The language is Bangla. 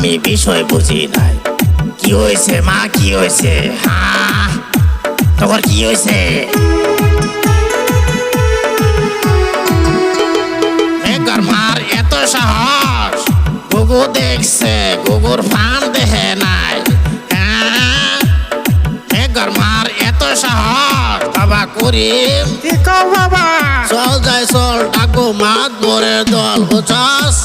আমি বিষয় বুঝি নাই। কি হয়েছে মা, কি হয়েছে? হ্যাঁ, তোমার কি হয়েছে? একবার মার এত সাহস, গুগু দেখছে, গুগুর ফান দেখে নাই। হ্যাঁ, একবার মার এত সাহস। বাবা করিম, কি কও বাবা? চল যাই চল, ডাকবো মাত মোরে দল, বুঝছস?